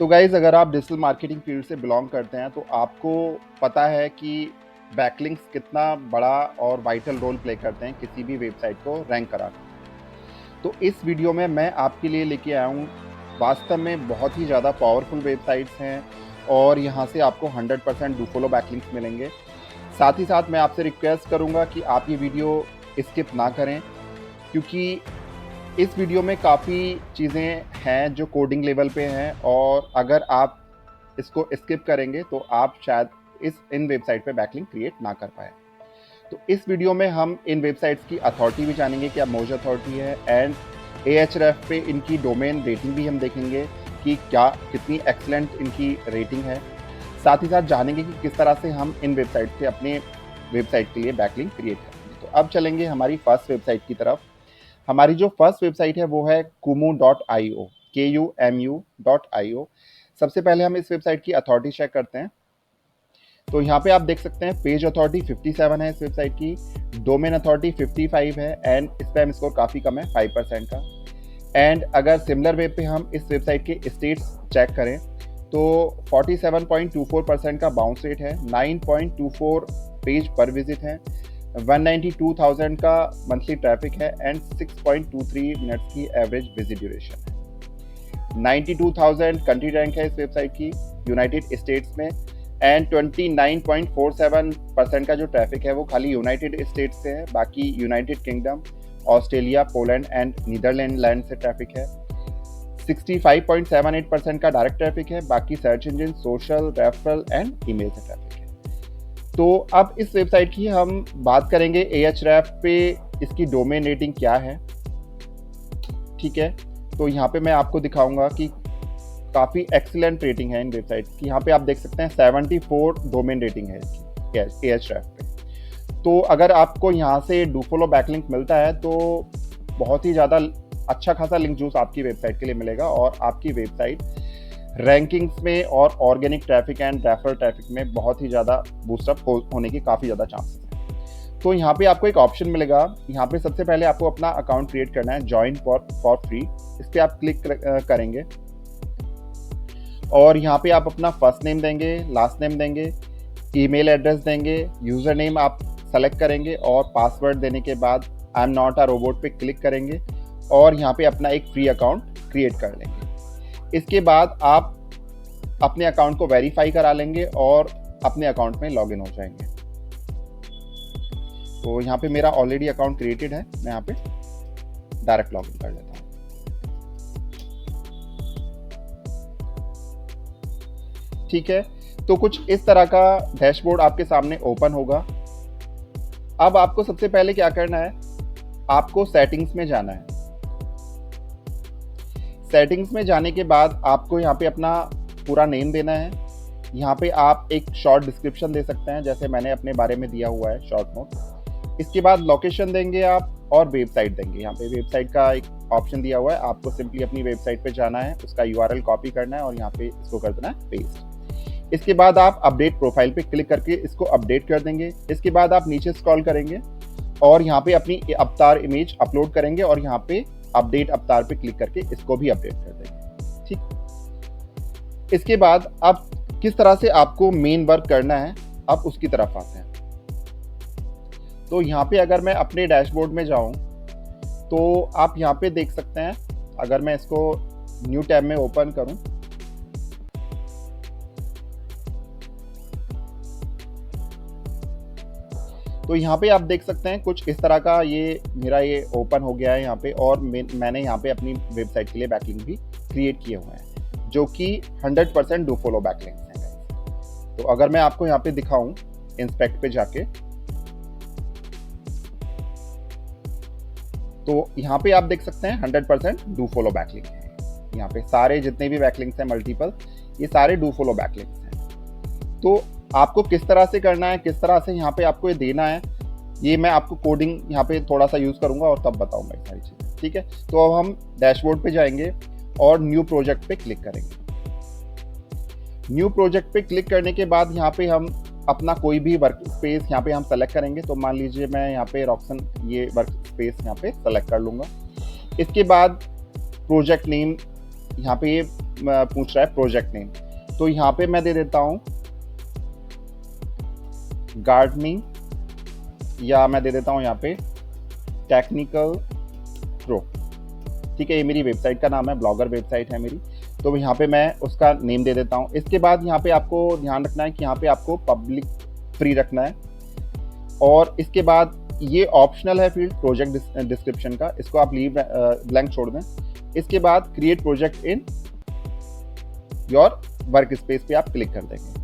तो गाइज़ अगर आप डिजिटल मार्केटिंग फील्ड से बिलॉन्ग करते हैं तो आपको पता है कि बैकलिंक्स कितना बड़ा और वाइटल रोल प्ले करते हैं किसी भी वेबसाइट को रैंक कराने में। तो इस वीडियो में मैं आपके लिए लेके आया हूँ वास्तव में बहुत ही ज़्यादा पावरफुल वेबसाइट्स हैं और यहाँ से आपको 100% डू फॉलो बैकलिंक्स मिलेंगे। साथ ही साथ मैं आपसे रिक्वेस्ट करूँगा कि आप ये वीडियो स्किप ना करें, क्योंकि इस वीडियो में काफ़ी चीज़ें हैं जो कोडिंग लेवल पे हैं और अगर आप इसको स्किप करेंगे तो आप शायद इन वेबसाइट पे बैकलिंक क्रिएट ना कर पाए। तो इस वीडियो में हम इन वेबसाइट्स की अथॉरिटी भी जानेंगे, क्या मोज अथॉरिटी है, एंड Ahref पे इनकी डोमेन रेटिंग भी हम देखेंगे कि कितनी एक्सीलेंट इनकी रेटिंग है। साथ ही साथ जानेंगे कि किस तरह से हम इन वेबसाइट से अपने वेबसाइट के लिए बैकलिंक क्रिएट करेंगे। तो अब चलेंगे हमारी फर्स्ट वेबसाइट की तरफ। हमारी जो फर्स्ट वेबसाइट है वो है kumu.io, KUMU.io। सबसे पहले हम इस वेबसाइट की अथॉरिटी चेक करते हैं। तो यहाँ पे आप देख सकते हैं पेज अथॉरिटी 57 है इस वेबसाइट की, डोमेन अथॉरिटी 55 है एंड स्पैम स्कोर काफ़ी कम है 5% का। एंड अगर सिमिलर वेब पे हम इस वेबसाइट के स्टेट्स चेक करें तो 47.24% का बाउंस रेट है, 9.24 पेज पर विजिट है, 192,000 का मंथली ट्रैफिक है एंड 6.23 मिनट्स की एवरेज विजिट ड्यूरेशन है। 92,000 कंट्री रैंक है इस वेबसाइट की यूनाइटेड स्टेट्स में एंड 29.47% का जो ट्रैफिक है वो खाली यूनाइटेड स्टेट्स से है, बाकी United Kingdom, Australia, Poland and Netherlands से ट्रैफिक है। 65.78% का डायरेक्ट ट्रैफिक है, बाकी search engine, social, referral and email से ट्रैफिक है। तो अब इस वेबसाइट की हम बात करेंगे Ahref पे इसकी डोमेन रेटिंग क्या है। ठीक है, तो यहाँ पे मैं आपको दिखाऊंगा कि काफ़ी एक्सीलेंट रेटिंग है इन वेबसाइट की। यहाँ पे आप देख सकते हैं 74 डोमेन रेटिंग है इसकी Ahref पे। तो अगर आपको यहाँ से डू फॉलो बैकलिंक मिलता है तो बहुत ही ज़्यादा अच्छा खासा लिंक जूस आपकी वेबसाइट के लिए मिलेगा और आपकी वेबसाइट रैंकिंग्स में और organic traffic and referral traffic में बहुत ही ज़्यादा बूस्टअप होने की काफ़ी ज़्यादा चांसेस हैं। तो यहाँ पे आपको एक ऑप्शन मिलेगा। यहाँ पे सबसे पहले आपको अपना अकाउंट क्रिएट करना है, ज्वाइन फॉर फ्री। इस पर आप क्लिक करेंगे और यहाँ पे आप अपना फर्स्ट नेम देंगे, लास्ट नेम देंगे, ईमेल एड्रेस देंगे, यूज़र नेम आप सेलेक्ट करेंगे और पासवर्ड देने के बाद I am not a robot पे क्लिक करेंगे और यहाँ पे अपना एक फ्री अकाउंट क्रिएट कर लेंगे। इसके बाद आप अपने अकाउंट को वेरीफाई करा लेंगे और अपने अकाउंट में लॉगिन हो जाएंगे। तो यहाँ पे मेरा ऑलरेडी अकाउंट क्रिएटेड है, मैं यहाँ पे डायरेक्ट लॉगिन कर लेता हूँ। ठीक है, तो कुछ इस तरह का डैशबोर्ड आपके सामने ओपन होगा। अब आपको सबसे पहले क्या करना है, आपको सेटिंग्स में जाना है। सेटिंग्स में जाने के बाद आपको यहाँ पे अपना पूरा नेम देना है। यहाँ पे आप एक शॉर्ट डिस्क्रिप्शन दे सकते हैं, जैसे मैंने अपने बारे में दिया हुआ है शॉर्ट नोट। इसके बाद लोकेशन देंगे आप और वेबसाइट देंगे। यहाँ पे वेबसाइट का एक ऑप्शन दिया हुआ है, आपको सिंपली अपनी वेबसाइट पे जाना है, उसका URL कॉपी करना है और यहाँ पे इसको कर देना है पेस्ट। इसके बाद आप अपडेट प्रोफाइल पे क्लिक करके इसको अपडेट कर देंगे। इसके बाद आप नीचे स्क्रॉल करेंगे और यहाँ पे अपनी अवतार इमेज अपलोड करेंगे और यहाँ पे अपडेट अवतार पे क्लिक करके इसको भी अपडेट कर देंगे। ठीक, इसके बाद अब किस तरह से आपको मेन वर्क करना है, अब उसकी तरफ आते हैं। तो यहाँ पे अगर मैं अपने डैशबोर्ड में जाऊँ तो आप यहाँ पे देख सकते हैं, अगर मैं इसको न्यू टैब में ओपन करूँ तो यहाँ पे आप देख सकते हैं कुछ इस तरह का ये ओपन हो गया है यहाँ पे, और मैंने यहाँ पे अपनी वेबसाइट के लिए बैकलिंक भी क्रिएट किए हुए हैं जो कि 100% डू फॉलो बैकलिंक्स हैं। तो अगर मैं आपको यहाँ पे दिखाऊं इंस्पेक्ट पे जाके, तो यहाँ पे आप देख सकते हैं 100% डू फॉलो बैकलिंक है। यहाँ पे सारे जितने भी बैकलिंक्स हैं मल्टीपल, ये सारे डू फॉलो बैकलिंक्स हैं। तो आपको किस तरह से करना है, किस तरह से यहाँ पे आपको ये देना है, ये मैं आपको कोडिंग यहाँ पे थोड़ा सा यूज़ करूँगा और तब बताऊँगा ये सारी चीज़ें। ठीक है, तो अब हम डैशबोर्ड पे जाएंगे और न्यू प्रोजेक्ट पे क्लिक करेंगे। न्यू प्रोजेक्ट पे क्लिक करने के बाद यहाँ पे हम अपना कोई भी वर्क स्पेस यहाँ पे हम सेलेक्ट करेंगे। तो मान लीजिए मैं यहाँ पे रॉक्सन ये वर्क स्पेस यहाँ पे सेलेक्ट कर लूँगा। इसके बाद प्रोजेक्ट नेम यहाँ पे पूछ रहा है प्रोजेक्ट नेम, तो यहाँ पे मैं दे देता हूँ गार्डनिंग, या मैं दे देता हूँ यहाँ पे टेक्निकल प्रो। ठीक है, ये मेरी वेबसाइट का नाम है, ब्लॉगर वेबसाइट है मेरी, तो यहाँ पे मैं उसका नेम दे देता हूँ। इसके बाद यहाँ पे आपको ध्यान रखना है कि यहाँ पे आपको पब्लिक फ्री रखना है, और इसके बाद ये ऑप्शनल है फील्ड प्रोजेक्ट डिस्क्रिप्शन का, इसको आप लीव ब्लैंक छोड़ दें। इसके बाद create project in your work space पे आप क्लिक कर देंगे।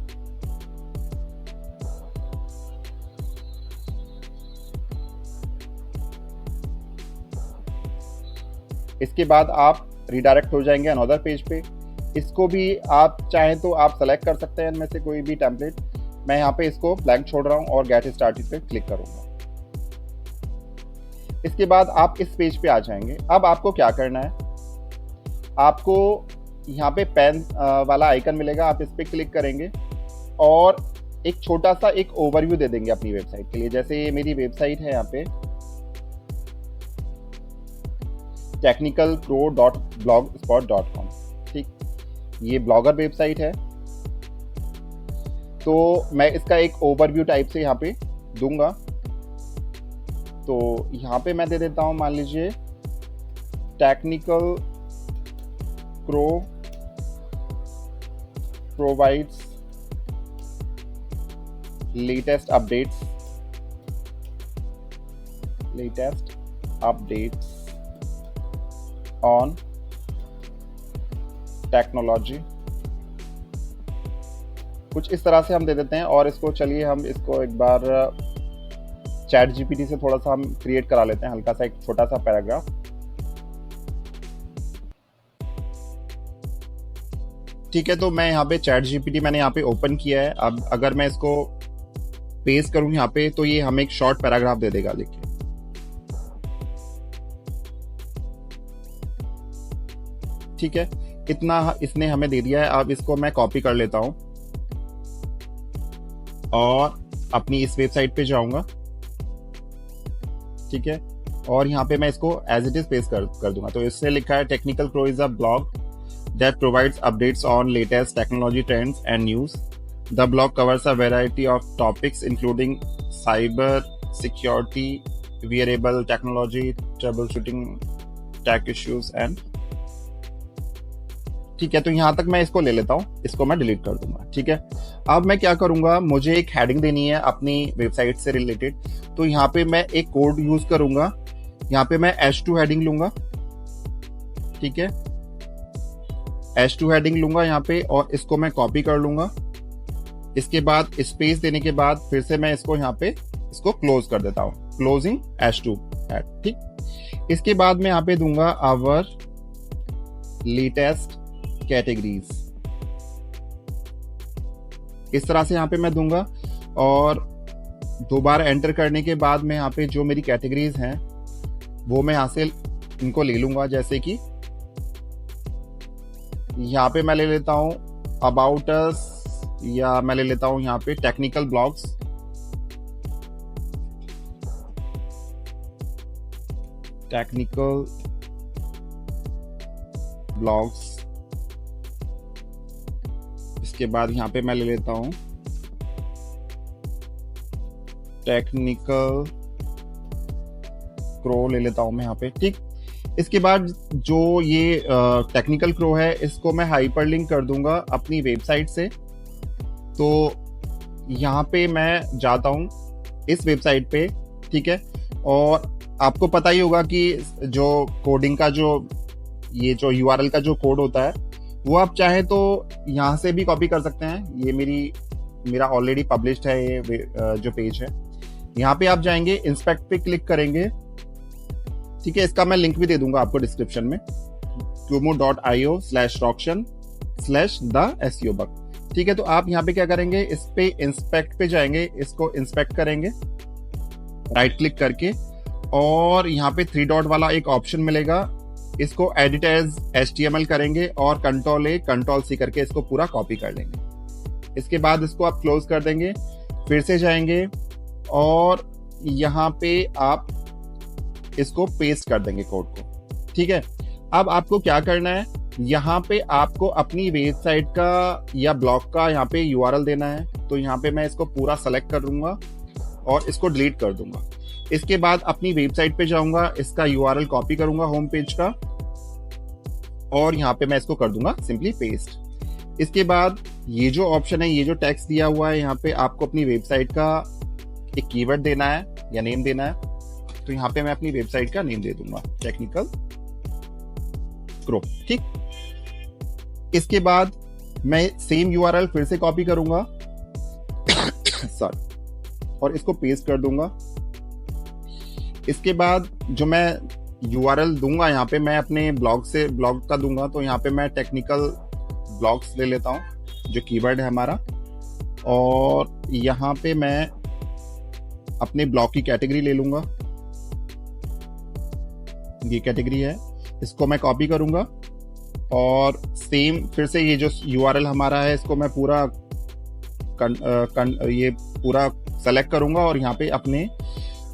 इसके बाद आप रिडायरेक्ट हो जाएंगे अनदर पेज पे। इसको भी आप चाहें तो आप सेलेक्ट कर सकते हैं इनमें से कोई भी टेम्पलेट। मैं यहाँ पे इसको ब्लैंक छोड़ रहा हूँ और गेट स्टार्टेड पे क्लिक करूंगा। इसके बाद आप इस पेज पे आ जाएंगे। अब आपको क्या करना है, आपको यहाँ पे पेन वाला आइकन मिलेगा, आप इस पे क्लिक करेंगे और एक छोटा सा एक ओवरव्यू दे देंगे अपनी वेबसाइट के लिए। जैसे ये मेरी वेबसाइट है यहाँ पे technicalpro.blogspot.com, ठीक, ये ब्लॉगर वेबसाइट है। तो मैं इसका एक ओवरव्यू टाइप से यहाँ पे दूंगा। तो यहाँ पे मैं दे देता हूँ, मान लीजिए technical pro provides latest updates on technology, कुछ इस तरह से हम दे देते हैं। और इसको चलिए हम इसको एक बार चैट जीपीटी से थोड़ा सा हम क्रिएट करा लेते हैं, हल्का सा एक छोटा सा पैराग्राफ। ठीक है, तो मैं यहाँ पे चैट जीपीटी मैंने यहाँ पे ओपन किया है। अब अगर मैं इसको पेस्ट करूँ यहाँ पे, तो ये हमें एक शॉर्ट पैराग्राफ दे देगा। देखिए, ठीक है, इतना इसने हमें दे दिया है। अब इसको मैं कॉपी कर लेता हूं और अपनी इस वेबसाइट पे जाऊंगा। ठीक है, और यहाँ पे मैं इसको एज इट इज पेस्ट कर दूंगा। तो इससे लिखा है technical pro is a blog that provides updates on latest technology trends and news. The blog covers a variety of topics including cyber security, wearable technology, trouble shooting, tech issues and. ठीक है, तो यहां तक मैं इसको ले लेता हूं, इसको मैं डिलीट कर दूंगा। ठीक है, अब मैं क्या करूंगा, मुझे एक हेडिंग देनी है अपनी वेबसाइट से रिलेटेड। तो यहाँ पे मैं एक कोड यूज करूंगा, यहाँ पे मैं H2 हेडिंग लूंगा। ठीक है, H2 हेडिंग लूंगा यहाँ पे और इसको मैं कॉपी कर लूंगा। इसके बाद स्पेस देने के बाद फिर से मैं इसको यहाँ पे इसको क्लोज कर देता हूँ, क्लोजिंग H2 हेड। ठीक, इसके बाद मैं यहाँ पे दूंगा आवर लेटेस्ट कैटेगरीज, इस तरह से यहाँ पे मैं दूंगा। और दोबारा एंटर करने के बाद मैं यहाँ पे जो मेरी कैटेगरीज हैं वो मैं यहाँ से इनको ले लूंगा। जैसे कि यहाँ पे मैं ले लेता हूँ अबाउट अस, या मैं ले लेता हूँ यहाँ पे टेक्निकल ब्लॉग्स। टेक्निकल ब्लॉग्स, इसके बाद यहाँ पे मैं ले लेता हूँ टेक्निकल क्रो, ले लेता हूँ मैं यहाँ पे। ठीक, इसके बाद जो ये टेक्निकल क्रो है इसको मैं हाइपरलिंक कर दूंगा अपनी वेबसाइट से। तो यहाँ पे मैं जाता हूँ इस वेबसाइट पे। ठीक है, और आपको पता ही होगा कि जो कोडिंग का जो ये जो URL का जो कोड होता है वो आप चाहे तो यहाँ से भी कॉपी कर सकते हैं। ये मेरा ऑलरेडी पब्लिश्ड है ये जो पेज है। यहाँ पे आप जाएंगे, इंस्पेक्ट पे क्लिक करेंगे। ठीक है, इसका मैं लिंक भी दे दूंगा आपको डिस्क्रिप्शन में, kumo.io/auction/the-SEO-bug। ठीक है, तो आप यहाँ पे क्या करेंगे, इस पे इंस्पेक्ट पे जाएंगे, इसको इंस्पेक्ट करेंगे राइट क्लिक करके, और यहाँ पे 3 डॉट वाला एक ऑप्शन मिलेगा, इसको एडिट एज HTML करेंगे और Ctrl+A Ctrl+C करके इसको पूरा कॉपी कर लेंगे। इसके बाद इसको आप क्लोज कर देंगे, फिर से जाएंगे और यहाँ पे आप इसको पेस्ट कर देंगे कोड को। ठीक है, अब आपको क्या करना है, यहाँ पे आपको अपनी वेबसाइट का या ब्लॉग का यहाँ पे यूआरएल देना है। तो यहाँ पे मैं इसको पूरा सेलेक्ट कर दूंगा और इसको डिलीट कर दूंगा। इसके बाद अपनी वेबसाइट पे जाऊंगा, इसका यूआरएल कॉपी करूंगा होम पेज का और यहाँ पे मैं इसको कर दूंगा सिंपली पेस्ट। इसके बाद ये जो ऑप्शन है, ये जो टेक्स्ट दिया हुआ है, यहाँ पे आपको अपनी वेबसाइट का एक कीवर्ड देना है या नेम देना है। तो यहाँ पे मैं अपनी वेबसाइट का नेम दे दूंगा टेक्निकल ग्रो, ठीक। इसके बाद मैं सेम यूआरएल फिर से कॉपी करूंगा सॉरी, और इसको पेस्ट कर दूंगा। इसके बाद जो मैं यूआरएल दूंगा यहाँ पे मैं अपने ब्लॉग का दूंगा। तो यहाँ पे मैं टेक्निकल ब्लॉग्स ले लेता हूँ जो कीवर्ड है हमारा, और यहाँ पे मैं अपने ब्लॉग की कैटेगरी ले लूंगा। ये कैटेगरी है, इसको मैं कॉपी करूंगा और सेम फिर से ये जो यूआरएल हमारा है इसको मैं पूरा ये पूरा सेलेक्ट करूंगा और यहाँ पे अपने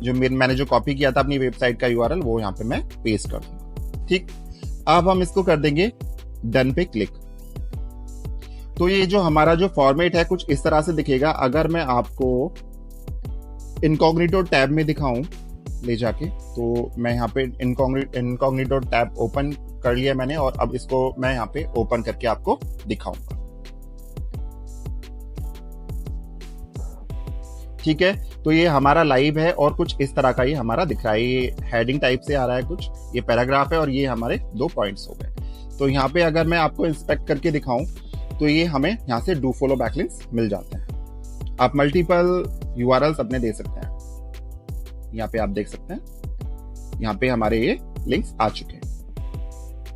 जो मैंने जो कॉपी किया था अपनी वेबसाइट का यूआरएल वो यहाँ पे मैं पेस्ट कर दूंगा, ठीक। अब हम इसको कर देंगे डन पे क्लिक। तो ये जो हमारा जो फॉर्मेट है कुछ इस तरह से दिखेगा। अगर मैं आपको इनकॉग्निटो टैब में दिखाऊं ले जाके, तो मैं यहाँ पे इनकॉग्निटो टैब ओपन कर लिया मैंने और अब इसको मैं यहाँ पे ओपन करके आपको दिखाऊंगा, ठीक है। तो ये हमारा लाइव है और कुछ इस तरह का ये हमारा दिख रहा है। ये हेडिंग टाइप से आ रहा है, कुछ ये पैराग्राफ है और ये हमारे 2 पॉइंट्स हो गए। तो यहाँ पे अगर मैं आपको इंस्पेक्ट करके दिखाऊं तो ये हमें यहाँ से डू फॉलो बैकलिंक्स मिल जाते हैं। आप मल्टीपल यूआरएल्स अपने दे सकते हैं। यहाँ पे आप देख सकते हैं यहाँ पे हमारे ये लिंक्स आ चुके हैं।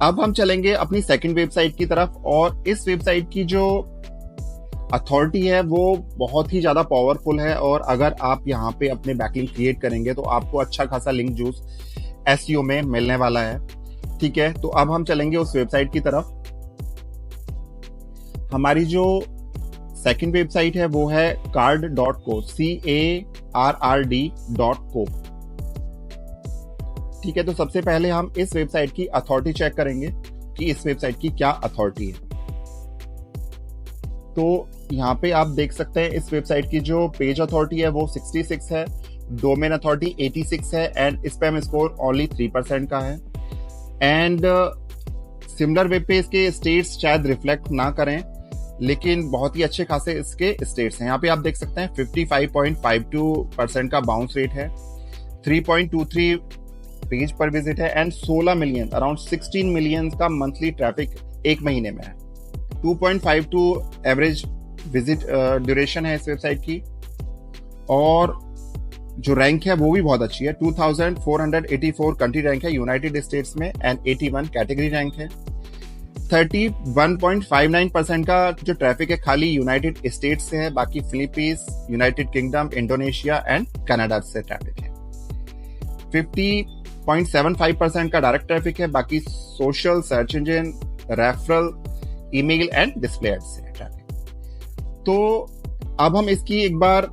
अब हम चलेंगे अपनी सेकंड वेबसाइट की तरफ, और इस वेबसाइट की जो अथॉरिटी है वो बहुत ही ज्यादा पावरफुल है। और अगर आप यहाँ पे अपने बैकलिंक क्रिएट करेंगे तो आपको अच्छा खासा लिंक जूस एसईओ में मिलने वाला है, ठीक है। तो अब हम चलेंगे उस वेबसाइट की तरफ। हमारी जो सेकंड वेबसाइट है वो है carrd.co, carrd.co, ठीक है। तो सबसे पहले हम इस वेबसाइट की अथॉरिटी चेक करेंगे कि इस वेबसाइट की क्या अथॉरिटी है। तो यहाँ पे आप देख सकते हैं इस वेबसाइट की जो पेज अथॉरिटी है वो 66 है, डोमेन अथॉरिटी 86 है एंड स्पैम स्कोर ओनली 3% का है। एंड सिमिलर वेब पेज के स्टेट्स शायद रिफ्लेक्ट ना करें, लेकिन बहुत ही अच्छे खासे इसके स्टेट्स हैं। यहाँ पे आप देख सकते हैं 55.52% का बाउंस रेट है, 3.23 पेज पर विजिट है एंड 16 मिलियन अराउंड 16 मिलियन का मंथली ट्रैफिक एक महीने में है। 2.52 एवरेज विजिट ड्यूरेशन है इस वेबसाइट की, और जो रैंक है वो भी बहुत अच्छी है। 2484 कंट्री रैंक है यूनाइटेड स्टेट्स में एंड 81 कैटेगरी रैंक है। 31.59% का जो ट्रैफिक है खाली यूनाइटेड स्टेट्स से है, बाकी Philippines, United Kingdom, Indonesia and Canada से ट्रैफिक है। 50.75% का डायरेक्ट ट्रैफिक है, बाकी social, search engine, referral, email and display ads से ट्रैफिक। तो अब हम इसकी एक बार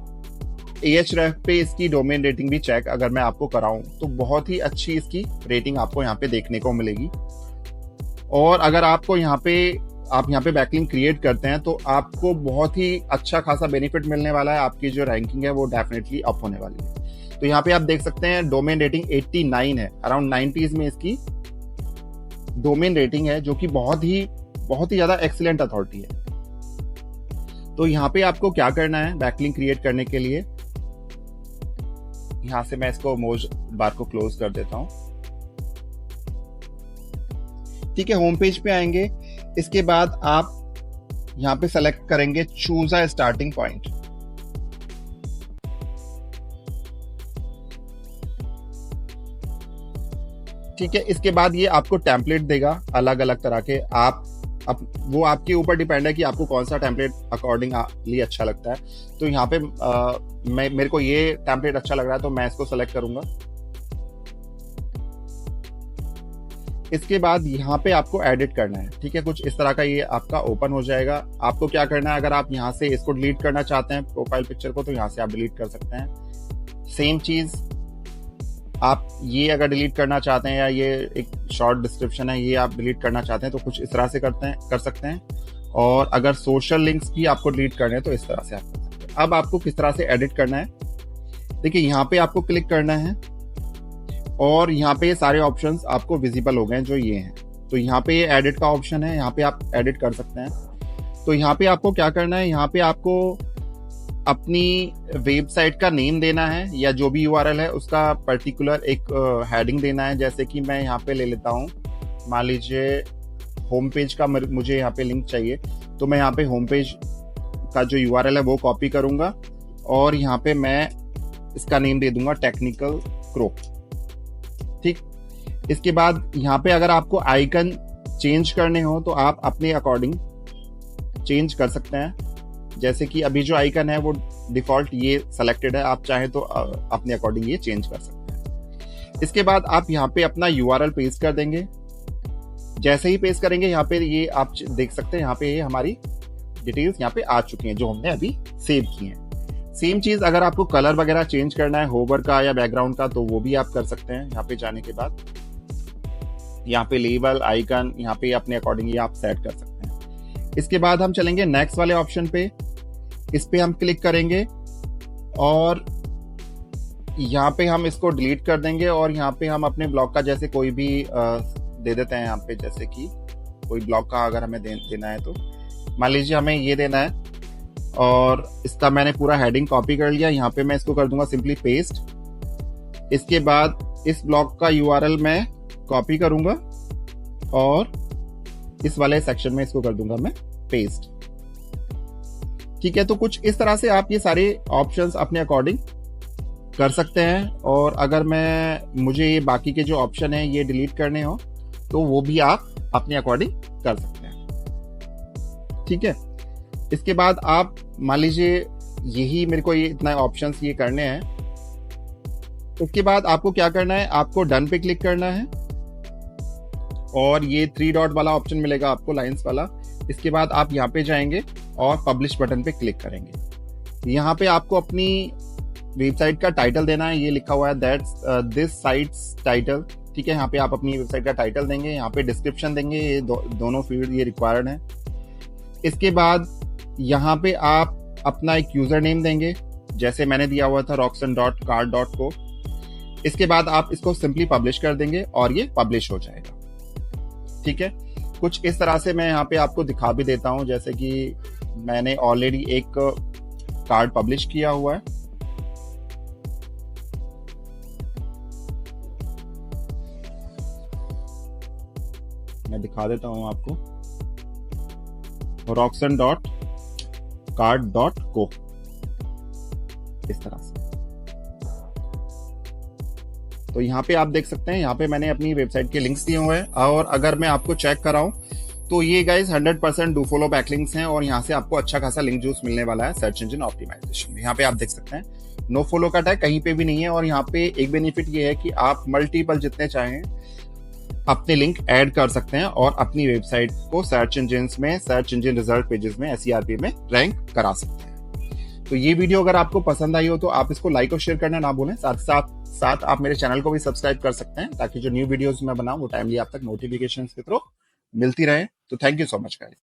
Ahref पे इसकी डोमेन रेटिंग भी चेक अगर मैं आपको कराऊं तो बहुत ही अच्छी इसकी रेटिंग आपको यहाँ पे देखने को मिलेगी। और अगर आपको आप यहाँ पे बैकलिंक क्रिएट करते हैं तो आपको बहुत ही अच्छा खासा बेनिफिट मिलने वाला है। आपकी जो रैंकिंग है वो डेफिनेटली अप होने वाली है। तो यहाँ पे आप देख सकते हैं डोमेन रेटिंग 89 है, अराउंड 90s में इसकी डोमेन रेटिंग है, जो कि बहुत ही ज्यादा एक्सीलेंट अथॉरिटी है। तो यहाँ पे आपको क्या करना है बैकलिंक क्रिएट करने के लिए, यहां से मैं इसको मोज बार को क्लोज कर देता हूं, ठीक है। होम पेज पे आएंगे, इसके बाद आप यहां पे सेलेक्ट करेंगे चूज अ स्टार्टिंग पॉइंट। ठीक है, इसके बाद ये आपको टेम्पलेट देगा अलग अलग तरह के। वो आपके ऊपर डिपेंड है कि आपको कौन सा टेम्पलेट अकॉर्डिंगली अच्छा लगता है। तो यहाँ पे मेरे को ये टेम्पलेट अच्छा लग रहा है तो मैं इसको सेलेक्ट करूंगा। इसके बाद यहाँ पे आपको एडिट करना है, ठीक है। कुछ इस तरह का ये आपका ओपन हो जाएगा। आपको क्या करना है, अगर आप यहाँ से इसको डिलीट करना चाहते हैं प्रोफाइल पिक्चर को, तो यहाँ से आप डिलीट कर सकते हैं। सेम चीज आप ये अगर डिलीट करना चाहते हैं या ये एक शॉर्ट डिस्क्रिप्शन है ये आप डिलीट करना चाहते हैं तो कुछ इस तरह से कर सकते हैं। और अगर सोशल लिंक्स भी आपको डिलीट करने हैं तो इस तरह से आप कर सकते हैं। अब आपको किस तरह से एडिट करना है, देखिए यहाँ पे आपको क्लिक करना है और यहाँ पे सारे ऑप्शंस आपको विजिबल हो गए जो ये हैं। तो यहाँ पे ये एडिट का ऑप्शन है, यहाँ पे आप एडिट कर सकते हैं। तो यहाँ पे आपको क्या करना है, यहाँ पे आपको अपनी वेबसाइट का नेम देना है या जो भी यूआरएल है उसका पर्टिकुलर एक हेडिंग देना है। जैसे कि मैं यहाँ पे ले लेता हूँ, मान लीजिए होम पेज का मुझे यहाँ पे लिंक चाहिए, तो मैं यहाँ पे होम पेज का जो यूआरएल है वो कॉपी करूंगा और यहाँ पे मैं इसका नेम दे दूंगा टेक्निकल क्रो। ठीक, इसके बाद यहाँ पे अगर आपको आइकन चेंज करने हो तो आप अपने अकॉर्डिंग चेंज कर सकते हैं। जैसे कि अभी जो आइकन है वो डिफॉल्ट ये सेलेक्टेड है, आप चाहें तो अपने अकॉर्डिंग ये चेंज कर सकते हैं। इसके बाद आप यहाँ पे अपना यूआरएल पेस्ट कर देंगे। जैसे ही पेस्ट करेंगे यहाँ पे ये आप देख सकते हैं यहाँ पे हमारी डिटेल्स यहाँ पे आ चुकी हैं जो हमने अभी सेव की हैं। सेम चीज अगर आपको कलर वगैरह चेंज करना है होवर का या बैकग्राउंड का तो वो भी आप कर सकते हैं। यहाँ पे जाने के बाद यहाँ पे लेबल आइकन यहाँ पे अपने अकॉर्डिंग ये आप सेट कर सकते हैं। इसके बाद हम चलेंगे नेक्स्ट वाले ऑप्शन पे, इस पे हम क्लिक करेंगे और यहाँ पे हम इसको डिलीट कर देंगे और यहाँ पे हम अपने ब्लॉग का जैसे कोई भी दे देते हैं। यहाँ पे जैसे कि कोई ब्लॉग का अगर हमें देना है तो मान लीजिए हमें ये देना है और इसका मैंने पूरा हेडिंग कॉपी कर लिया। यहाँ पे मैं इसको कर दूंगा सिंपली पेस्ट। इसके बाद इस ब्लॉग का यूआरएल मैं कॉपी करूंगा और इस वाले सेक्शन में इसको कर दूंगा मैं पेस्ट। ठीक है, तो कुछ इस तरह से आप ये सारे ऑप्शंस अपने अकॉर्डिंग कर सकते हैं। और अगर मुझे ये बाकी के जो ऑप्शन है ये डिलीट करने हो तो वो भी आप अपने अकॉर्डिंग कर सकते हैं। ठीक है, इसके बाद आप मान लीजिए यही मेरे को ये इतना ऑप्शंस ये करने हैं। उसके बाद आपको क्या करना है, आपको डन पे क्लिक करना है और ये 3 डॉट वाला ऑप्शन मिलेगा आपको, लाइंस वाला। इसके बाद आप यहाँ पे जाएंगे और पब्लिश बटन पे क्लिक करेंगे। यहाँ पे आपको अपनी वेबसाइट का टाइटल देना है, ये लिखा हुआ है दैट्स दिस साइट्स टाइटल। ठीक है, यहाँ पे आप अपनी वेबसाइट का टाइटल देंगे, यहाँ पे डिस्क्रिप्शन देंगे, ये दोनों फील्ड ये रिक्वायर्ड है। इसके बाद यहाँ पे आप अपना एक यूजर नेम देंगे जैसे मैंने दिया हुआ था roxan.card.co। इसके बाद आप इसको सिंपली पब्लिश कर देंगे और ये पब्लिश हो जाएगा। ठीक है, कुछ इस तरह से मैं यहाँ पे आपको दिखा भी देता हूँ। जैसे कि मैंने ऑलरेडी एक कार्ड पब्लिश किया हुआ है। मैं दिखा देता हूँ आपको, roxan.card.co इस तरह से। तो यहाँ पे आप देख सकते हैं, यहाँ पे मैंने अपनी वेबसाइट के लिंक्स दिए हुए हैं। और अगर मैं आपको चेक कराऊं तो ये गाइस 100% डू फॉलो बैकलिंक्स हैं और यहाँ से आपको अच्छा खासा लिंक जूस मिलने वाला है सर्च इंजन ऑप्टिमाइजेशन में। यहाँ पे आप देख सकते हैं नो फॉलो का टैग कहीं पे भी नहीं है। और यहाँ पे एक बेनिफिट ये है कि आप मल्टीपल जितने चाहें अपने लिंक ऐड कर सकते हैं और अपनी वेबसाइट को सर्च इंजन में, सर्च इंजन रिजल्ट पेजेस में, SERP में रैंक करा सकते हैं। तो ये वीडियो अगर आपको पसंद आई हो तो आप इसको लाइक और शेयर करना ना भूलें। साथ आप मेरे चैनल को भी सब्सक्राइब कर सकते हैं ताकि जो न्यू वीडियोस मैं बनाऊं वो टाइमली आप तक नोटिफिकेशंस के थ्रू मिलती रहे। तो thank you so much guys.